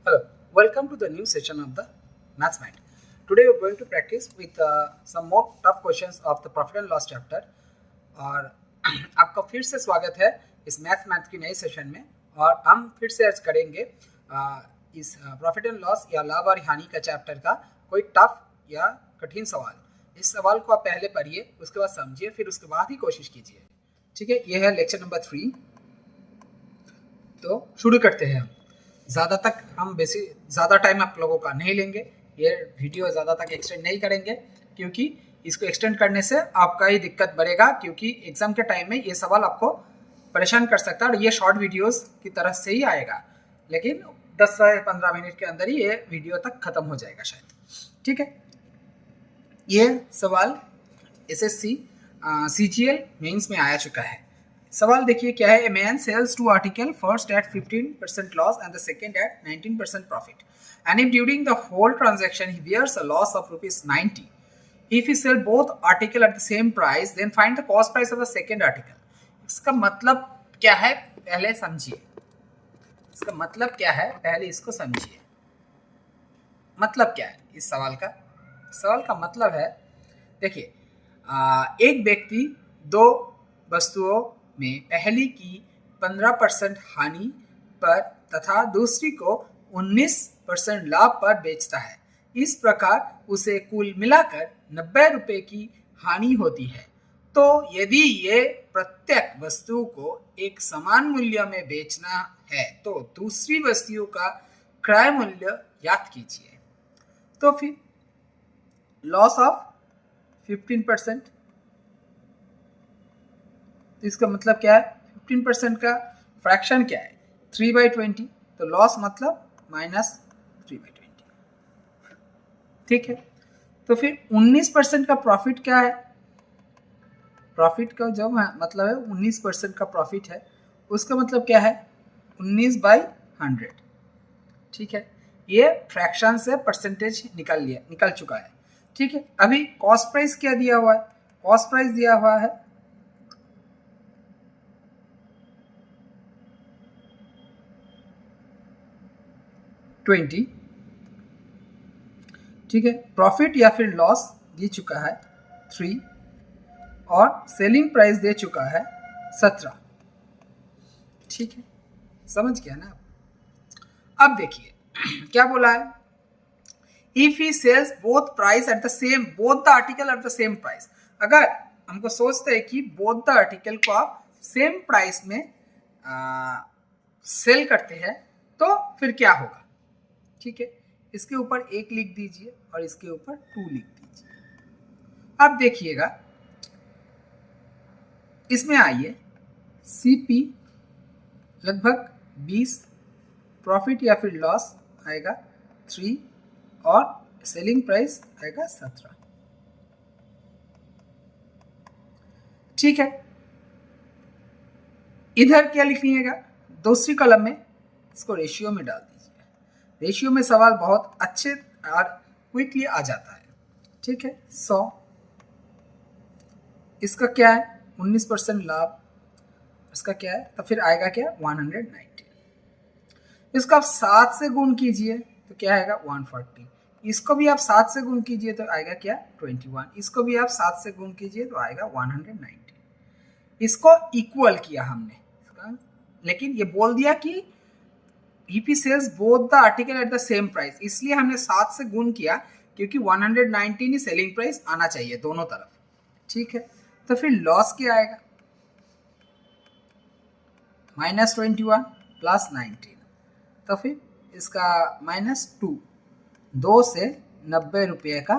Hello, welcome to the new session of the Maths Mind. Today we are going to practice with some more tough questions of the Profit and Loss chapter. और आपका फिर से स्वागत है इस math की नई session में। और हम फिर से अर्ज करेंगे इस प्रॉफिट एंड लॉस या लाभ और हानि का चैप्टर का कोई टफ या कठिन सवाल। इस सवाल को आप पहले पढ़िए, उसके बाद समझिए, फिर उसके बाद ही कोशिश कीजिए। ठीक है, ये है लेक्चर नंबर 3। तो शुरू करते हैं। हम ज़्यादा टाइम आप लोगों का नहीं लेंगे। ये वीडियो ज़्यादा तक एक्सटेंड नहीं करेंगे, क्योंकि इसको एक्सटेंड करने से आपका ही दिक्कत बढ़ेगा, क्योंकि एग्जाम के टाइम में ये सवाल आपको परेशान कर सकता है। और ये शॉर्ट वीडियोस की तरह से ही आएगा, लेकिन 10 से 15 मिनट के अंदर ही ये वीडियो तक खत्म हो जाएगा शायद। ठीक है, ये सवाल SSC CGL मेंस में आया चुका है। सवाल देखिए क्या है। A man sells two article first at 15% loss and the second at 19% profit, and if during the whole transaction he bears a loss of ₹90, if he sell both article at the same price, then find the cost price of the second article. इसका मतलब क्या है पहले समझिए। इसका मतलब क्या है पहले इसको समझिए। मतलब क्या है इस सवाल का? सवाल का मतलब है, देखिए, एक व्यक्ति दो वस्तुओं में पहली की 15% हानि पर तथा दूसरी को 19% लाभ पर बेचता है। इस प्रकार उसे कुल मिलाकर 90 रुपये की हानि होती है। तो यदि ये प्रत्येक वस्तु को एक समान मूल्य में बेचना है तो दूसरी वस्तु का क्रय मूल्य ज्ञात कीजिए। तो फिर लॉस ऑफ 15%, इसका मतलब क्या है? 15% का फ्रैक्शन क्या है? 3/20। तो लॉस मतलब -3/20। ठीक है, तो फिर 19% का प्रॉफिट क्या है? प्रॉफिट का जो मतलब है 19% का प्रॉफिट है, उसका मतलब क्या है? 19/100। ठीक है, ये फ्रैक्शन से परसेंटेज निकल चुका है। ठीक है, अभी कॉस्ट प्राइस क्या दिया हुआ है? कॉस्ट प्राइस दिया हुआ है 20। ठीक है, प्रॉफिट या फिर लॉस दे चुका है 3 और सेलिंग प्राइस दे चुका है 17। ठीक है, समझ गया ना? अब देखिए क्या बोला है। If he sells both the article at the same price. अगर हमको सोचते हैं कि बोथ द आर्टिकल को आप सेम प्राइस में सेल करते हैं, तो फिर क्या होगा? ठीक है, इसके ऊपर 1 लिख दीजिए और इसके ऊपर 2 लिख दीजिए। अब देखिएगा, इसमें आइए, CP लगभग 20, प्रॉफिट या फिर लॉस आएगा 3 और सेलिंग प्राइस आएगा 17। ठीक है, इधर क्या लिखिएगा? दूसरी कॉलम में इसको रेशियो में डाल दीजिए। रेशियो में सवाल बहुत अच्छे और क्विकली आ जाता है। ठीक है, 100, इसका क्या है? 19% लाभ, इसका क्या है? तो फिर आएगा क्या? 190। इसको आप 7 से गुण कीजिए तो क्या आएगा? 140। इसको भी आप 7 से गुण कीजिए तो आएगा क्या? 21। इसको भी आप 7 से गुण कीजिए तो आएगा 190। इसको इक्वल किया हमने, लेकिन ये बोल दिया कि if he sells both the article at the same price, इसलिए हमने 7 से गुण किया, क्योंकि 119 ही सेलिंग प्राइस आना चाहिए दोनों तरफ। ठीक है, तो फिर लॉस क्या आएगा? -21 + 19, तो फिर इसका -2, 2 से 90 रुपये का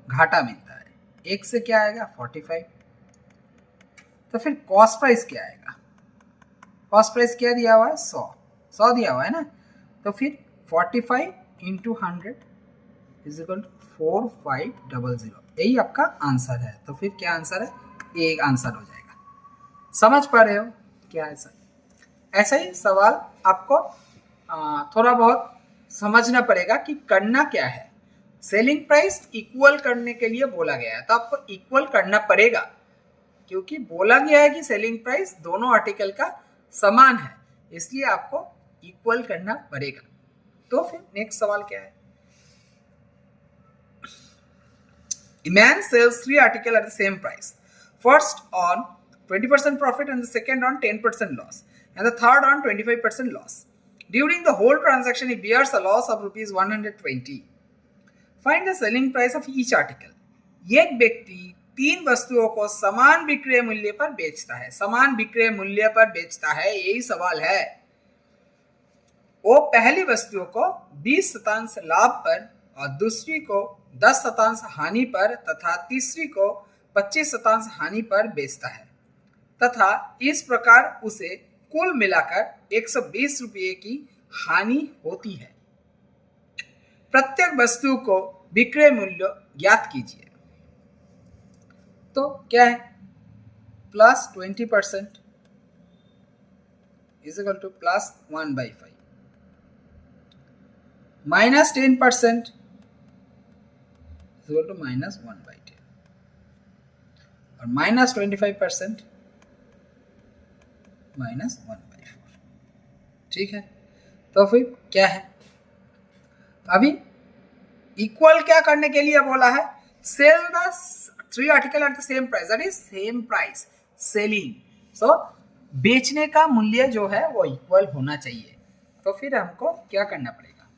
घाटा मिलता है। 1 से क्या आएगा? 45। तो फिर कॉस्ट प्राइस क्या आएगा? कॉस्ट प्राइस क्या दिया हुआ है? 100 दिया हुआ है ना। तो फिर 45 × 100 = 4500। यही आपका आंसर है। तो फिर क्या आंसर है? एक आंसर हो जाएगा। समझ पा रहे हो क्या? ऐसा ही सवाल आपको थोड़ा बहुत समझना पड़ेगा कि करना क्या है। सेलिंग प्राइस इक्वल करने के लिए बोला गया है, तो आपको इक्वल करना पड़ेगा, क्योंकि बोला गया है कि सेलिंग प्राइस दोनों आर्टिकल का समान है, इसलिए आपको इक्वल करना पड़ेगा। तो फिर नेक्स्ट सवाल क्या है? A man sells 3 articles at the same price. First on 20% profit and the second on 10% loss and the third on 25% loss. During the whole transaction he bears a loss of rupees 120. Find the selling price of each article. एक व्यक्ति 3 वस्तुओं को समान विक्रय मूल्य पर बेचता है. समान विक्रय मूल्य पर बेचता है, यही सवाल है. वो पहली वस्तुओं को 20% लाभ पर और दूसरी को 10% हानि पर तथा तीसरी को 25% हानि पर बेचता है तथा इस प्रकार उसे कुल मिलाकर 120 रुपये की हानि होती है. प्रत्येक वस्तु को विक्रय मूल्य ज्ञात कीजिए. तो क्या है? Plus 20% is equal to plus 1/5 minus 10% equal to minus 1/10 और माइनस 25% माइनस 1/4. ठीक है, तो फिर क्या है? अभी इक्वल क्या करने के लिए बोला है? Sell the 3 article at the same price, that is same price, selling. So बेचने का मूल्य जो है वो इक्वल होना चाहिए. तो फिर हमको क्या करना पड़ेगा?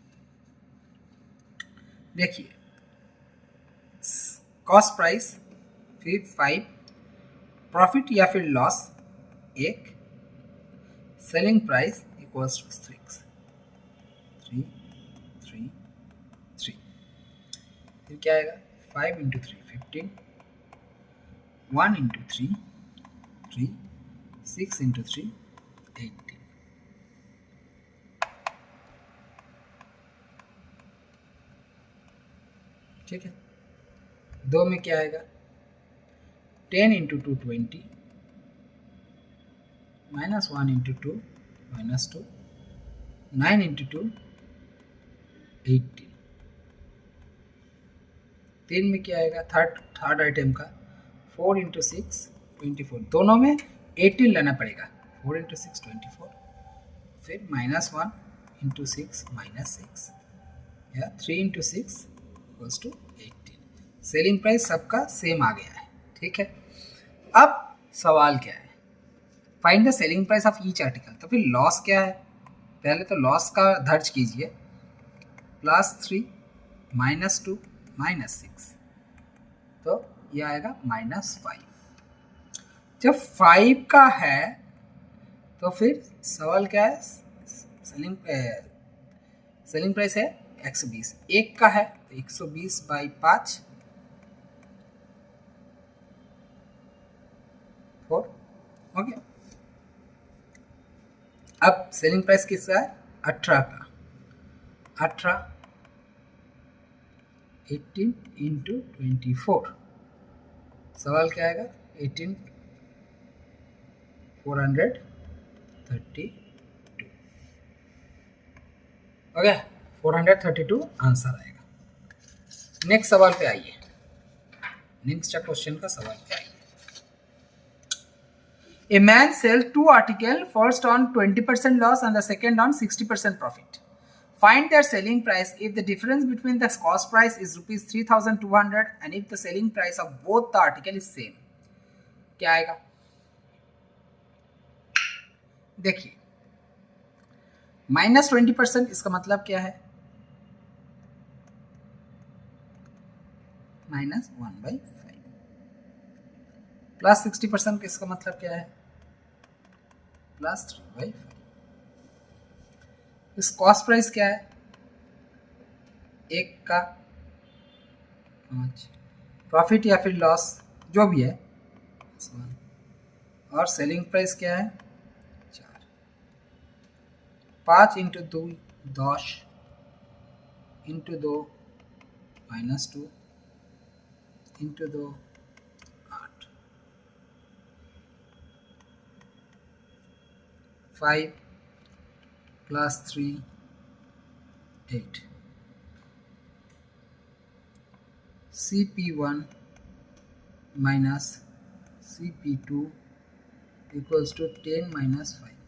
देखिए, कॉस्ट प्राइस फिर 5, प्रॉफिट या फिर loss 1, selling price equals to 6, 3, 3, 3. फिर क्या आएगा? 5 इंटू 3 15, 1 इंटू 3 3, 6 इंटू 3 18. ठीक है, 2 में क्या आएगा? 10 into 2 20, minus 1 into 2 minus 2, 9 into 2 18. 3 में क्या आएगा? थर्ड आइटम का 4 इंटू 6 24. दोनों में 18 लेना पड़ेगा. 4 इंटू 6 24, फिर माइनस 1 इंटू 6 माइनस 6 या 3 into 6 equals to 18. Selling price सबका सेम आ गया है. ठीक है, अब सवाल क्या है? Find the selling price of each article. तो फिर लॉस क्या है? पहले तो लॉस का दर्ज कीजिए. प्लस 3 माइनस 2 माइनस 6, तो ये आएगा माइनस 5. जब 5 का है तो फिर सवाल क्या है? सेलिंग प्राइस है 120. 1 का है तो 120/5 4. ओके, अब सेलिंग प्राइस किसका है? 18 का. 18 18 इंटू 24. सवाल क्या आएगा? 18 432. ओके, 432 आंसर आएगा. नेक्स्ट सवाल पे आइए. नेक्स्ट क्वेश्चन का सवाल पे आइए. A man sells 2 articles, first on 20% loss and the second on 60% profit. Find their selling price if the difference between the cost price is rupees 3,200 and if the selling price of both the article is same. क्या आएगा? देखिए, minus 20% इसका मतलब क्या है? Minus 1/5. Plus 60% इसका मतलब क्या है? प्लस 3/5. इस कॉस्ट प्राइस क्या है? 1 का 5. प्रॉफिट या फिर लॉस जो भी है. और सेलिंग प्राइस क्या है? 4. 5 into 2 10 into 2 minus 2 into 2 8. 5 plus 3 8. CP1 minus CP2 equals to 10 minus 5.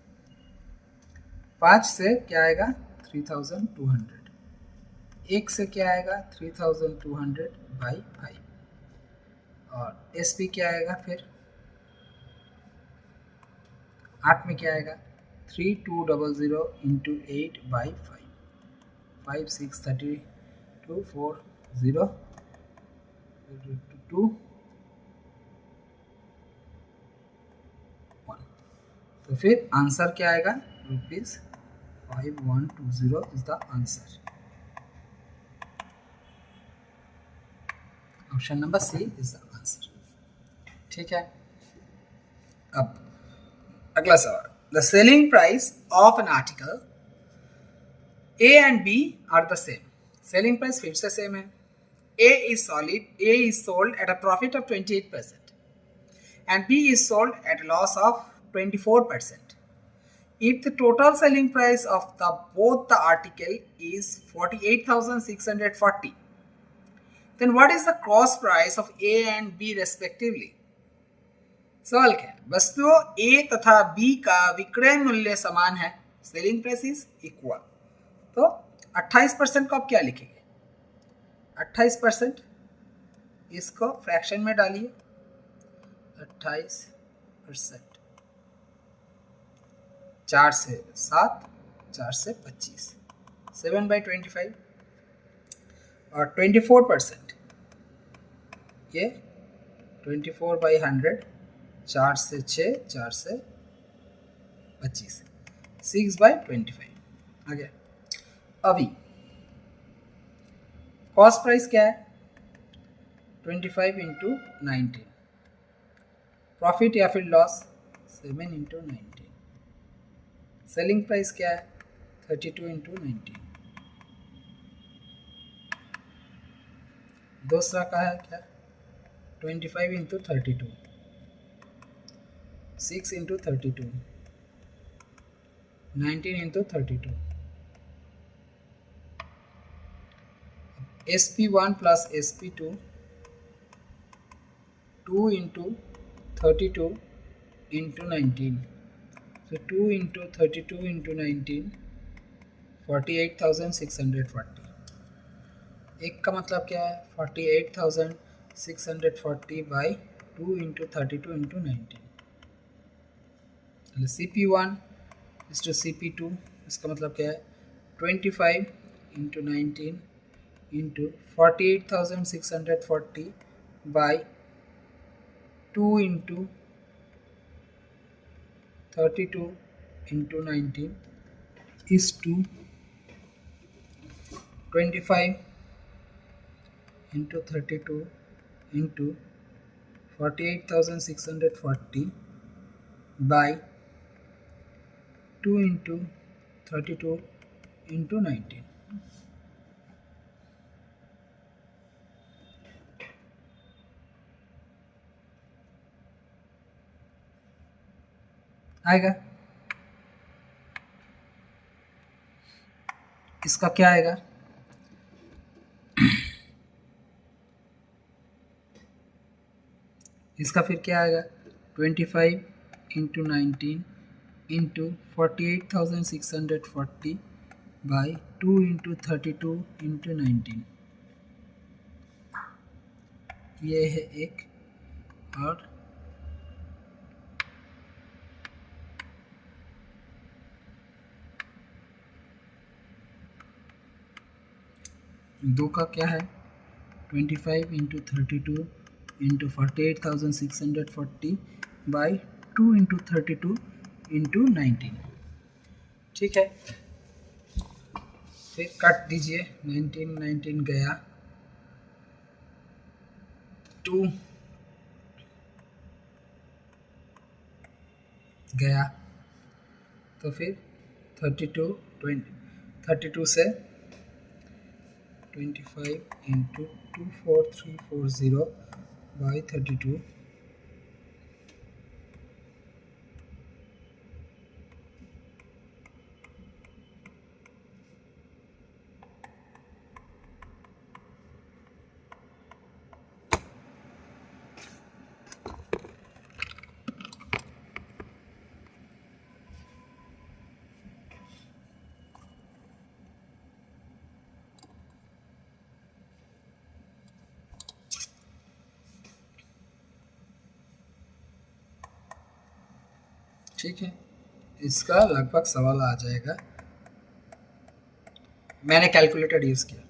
5 से क्या आएगा? 3200, एक से क्या आएगा 3200 बाई 5, और एस पी क्या आएगा फिर 8 में क्या आएगा 3200 इंटू 8 बाई 5, 5 6 32 4 0 2 1, तो फिर आंसर क्या आएगा ₹5120 is the answer. Option number C is the answer. ठीक है, अब अगला सवाल, the selling price of an article A and B are the same. Selling price फिर से सेम है। A is sold at a profit of 28% and B is sold at a loss of 24%. If the total selling price of both the article is 48,640, then what is the cost price of A and B respectively? सवाल क्या है, वस्तुओं A तथा B का विक्रय मूल्य समान है, सेलिंग प्राइस इज इक्वल, तो 28% को आप क्या लिखेंगे 28%, इसको फ्रैक्शन में डालिए 28%, 4 से 7, 4 से 25, 7/25, और 24% ये 24/100, 4 से 6, 4 से 25, 6/25 आ गया। अभी कॉस्ट प्राइस क्या है 25 इंटू 19, प्रॉफिट या फिर लॉस 7 इंटू 19, सेलिंग प्राइस क्या है 32 इंटू 19, दूसरा का है क्या 25 into 32, 6 into 32, 19 into 32, SP1 plus SP2, 2 into 32 into 19, so 2 into 32 into 19, 48,640, एक का मतलब क्या है 48,640 by 2 into 32 into 19, CP1 is to CP2, इसका मतलब क्या है 25 into 19 into 48,640 by 2 into 32 into 19 is to 25 into 32 into 48,640 by 2 into 32 into 19। आएगा, इसका क्या आएगा इसका फिर क्या आएगा 25 into 19 into 48,640 by 2 into 32 into 19, ये है एक, और दो का क्या है 25 into 32 into 48,640 by 2 into 32 into 19। ठीक है, फिर काट दीजिए 19 19 गया, 2 गया, तो फिर 32 से 25 इंटू 24340 बाई 32, ठीक है, इसका लगभग सवाल आ जाएगा। मैंने कैलकुलेटर यूज किया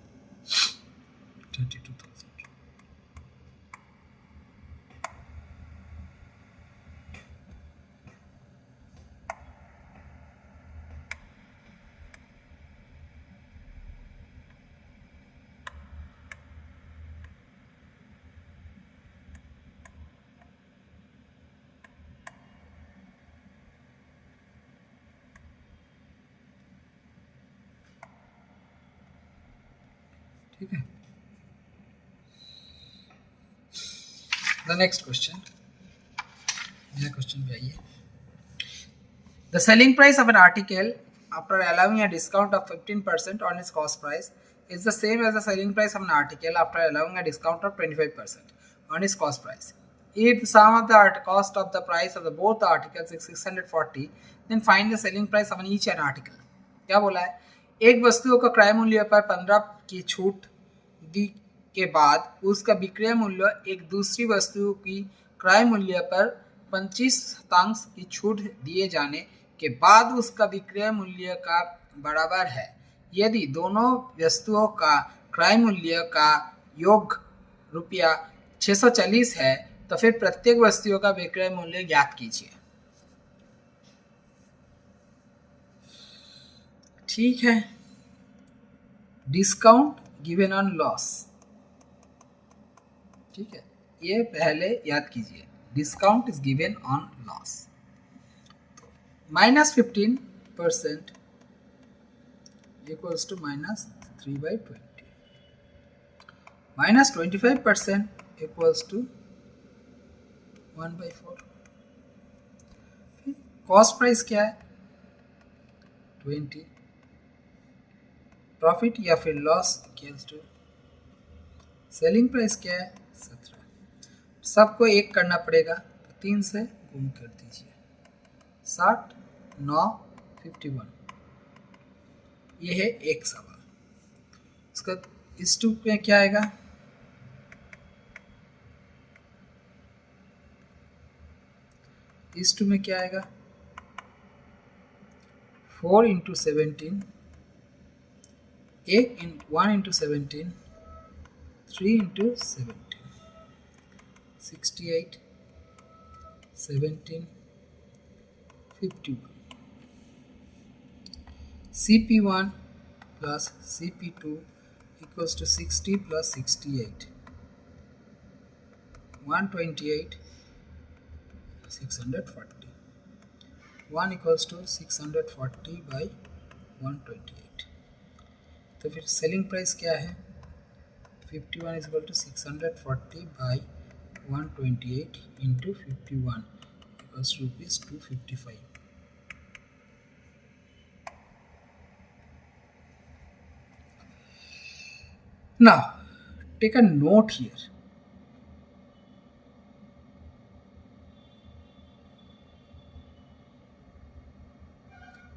32,000। ठीक है, द नेक्स्ट क्वेश्चन, नया क्वेश्चन पे आइए। The selling price of an article after allowing a discount of 15% on its cost price is the same as the selling price of an article after allowing a discount of 25% on its cost price. If the sum of the cost of the price of the both the articles is 640, then find the selling price of each an article. क्या बोला है? एक वस्तु का क्रय मूल्य पर 15 की छूट दी के बाद उसका विक्रय मूल्य एक दूसरी वस्तु की क्रय मूल्य पर 25% की छूट दिए जाने के बाद उसका विक्रय मूल्य का बराबर है यदि दोनों वस्तुओं का क्रय मूल्य का योग रुपया 640 है, तो फिर प्रत्येक वस्तुओं का विक्रय मूल्य ज्ञात कीजिए। ठीक है, डिस्काउंट गिवन ऑन लॉस, ठीक है, ये पहले याद कीजिए, discount is given on loss. -15% equals to -3/20, -25% equals to 1/4। Cost price क्या है? 20। प्रॉफिट या फिर loss equals to selling price क्या है? 17। सबको एक करना पड़ेगा, तो 3 से गुण कर दीजिए। 60 9 51, ये है एक सवाल। उसका इस 2 में क्या आएगा? इस 2 में क्या आएगा? 4 × 17, 1 × 17, 3 × 17, 68, 17, 51। CP1 plus CP2 equals to 60 plus 68, 128, 640, 1 equals to 640 by 128। तो फिर सेलिंग प्राइस क्या है? 51 is equal to 640 by 128 into 51 equals to ₹255। Now, take a note here.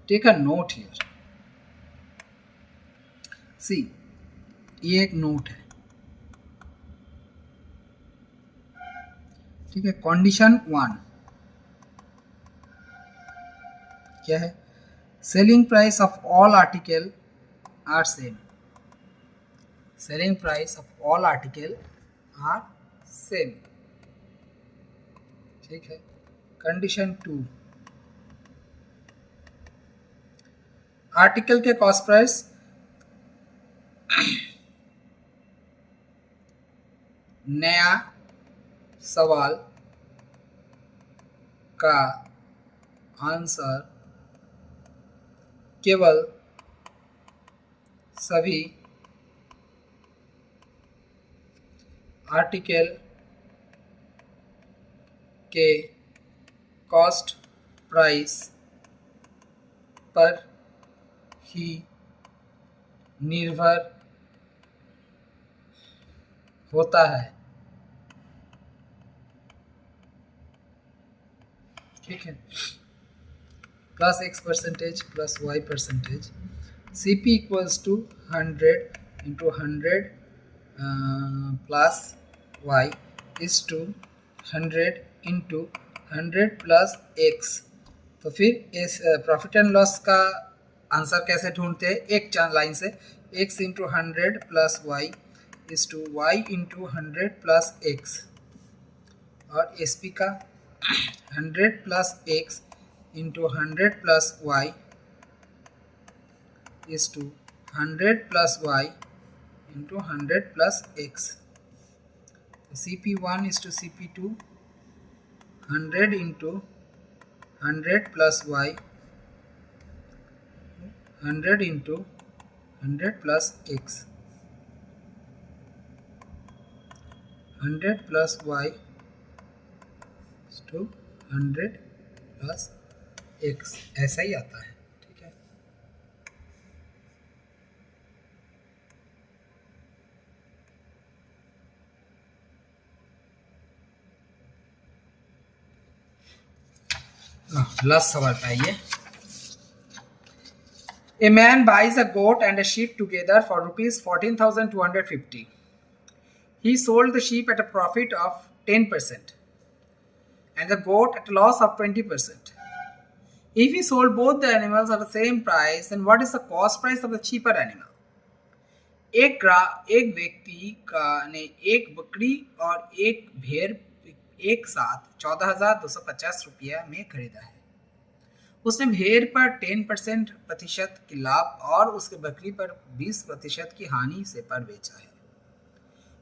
Take a note here. See, ये एक नोट है, ठीक है। कंडीशन 1 क्या है? Selling price of all article are same. Selling price of all article are same, ठीक है। Condition 2, article के कॉस्ट प्राइस नया सवाल का आंसर केवल सभी आर्टिकल के कॉस्ट प्राइस पर ही निर्भर होता है, ठीक है। Plus X% plus Y%, CP equals to 100 × 100 plus Y is to 100 × 100 plus X तो फिर इस प्रॉफिट एंड लॉस का आंसर कैसे ढूंढते हैं? एक लाइन से x into 100 plus Y is to Y into 100 plus X, और एस पी का 100 plus X into 100 plus Y is to 100 plus Y into 100 plus X. CP1 is to CP2 100 into 100 plus y 100 into 100 plus x 100 plus y is to 100 plus x, ऐसा ही आता है। ठीक है, last सवाल पे आइए। A man buys a goat and a sheep together for rupees 14,250. He sold the sheep at a profit of 10% and the goat at a loss of 20%. If he sold both the animals at the same price, then what is the cost price of the cheaper animal? एक व्यक्ति ने एक बकरी और एक भेड़ एक साथ 14,250 रुपया में खरीदा है। उसने भेड़ पर 10% प्रतिशत की लाभ और उसके बकरी पर 20% की हानि से पर बेचा है।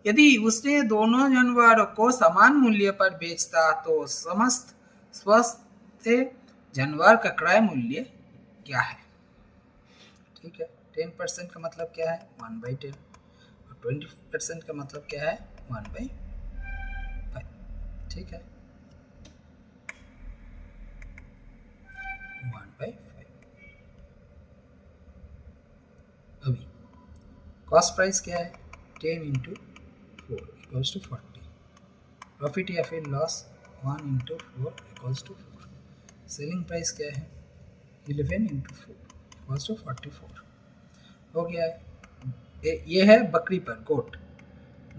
यदि उसने दोनों जानवरों को समान मूल्य पर बेचता तो समस्त स्वस्थ जानवर का क्रय मूल्य क्या है? ठीक है, 10% का मतलब क्या है? 1/10, और 20% का मतलब क्या है? 1/5। ठीक है, 1/5। अभी कॉस्ट प्राइस क्या है? 10 इंटू 4 इक्वल्स टू 40। प्रॉफिट या फिर loss 1 into 4 equals to 4। Selling price क्या है? 11 इंटू 4 इक्वल्स टू 44। हो गया है। ये है बकरी पर, गोट।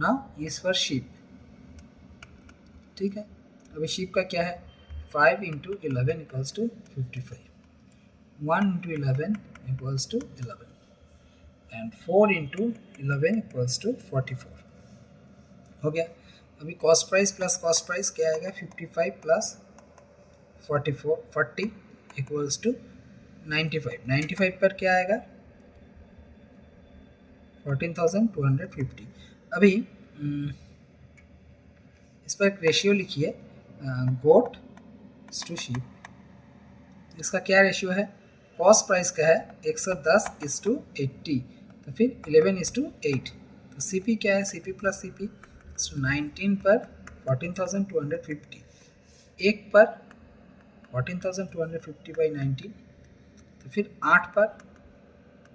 नाउ इस पर शीप। ठीक है, अभी शीप का क्या है? 5 into 11 equals to 55। 1 into 11 equals to 11 and 4 into 11 equals to 44। हो गया। अभी cost price plus cost price क्या आएगा? 55 प्लस 40 इक्वल्स टू 95। 95 पर क्या आएगा? 14,250। अभी इस पर एक रेशियो लिखिए, गोट टू शीप। इसका क्या रेशियो है? कॉस्ट प्राइस का है 110:80, तो फिर 11:8। तो सीपी क्या है? सीपी प्लस सीपी 19 पर 14,250, एक पर 14,250 बाई 19, तो फिर 8 पर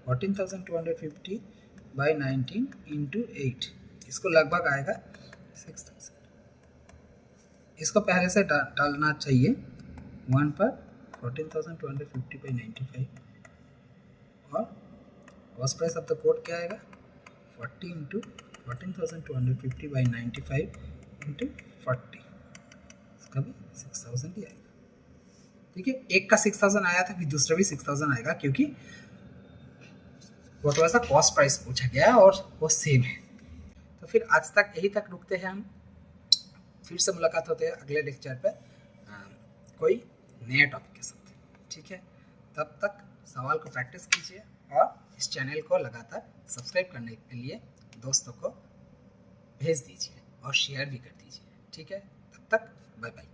14,250 बाई 19 इंटू 8, इसको लगभग आएगा 6,000। इसको पहले से डालना चाहिए 1 पर 14,250 बाई 95, और कॉस्ट प्राइस ऑफ द गोट क्या आएगा? 40 इंटू 14,250 बाई 95 इंटू 40, इसका भी 6,000 ही आएगा। ठीक है, एक का 6,000 आया था, फिर दूसरा भी 6,000 आएगा, क्योंकि वो थोड़ा सा कॉस्ट प्राइस पूछा गया है और वो सेम है। तो फिर आज तक यही तक रुकते हैं हम। फिर से मुलाकात होते हैं अगले लेक्चर पे कोई नए टॉपिक के साथ। ठीक है, तब तक सवाल को प्रैक्टिस कीजिए और इस चैनल को लगातार सब्सक्राइब करने के लिए दोस्तों को भेज दीजिए और शेयर भी कर दीजिए। ठीक है, तब तक बाय बाय।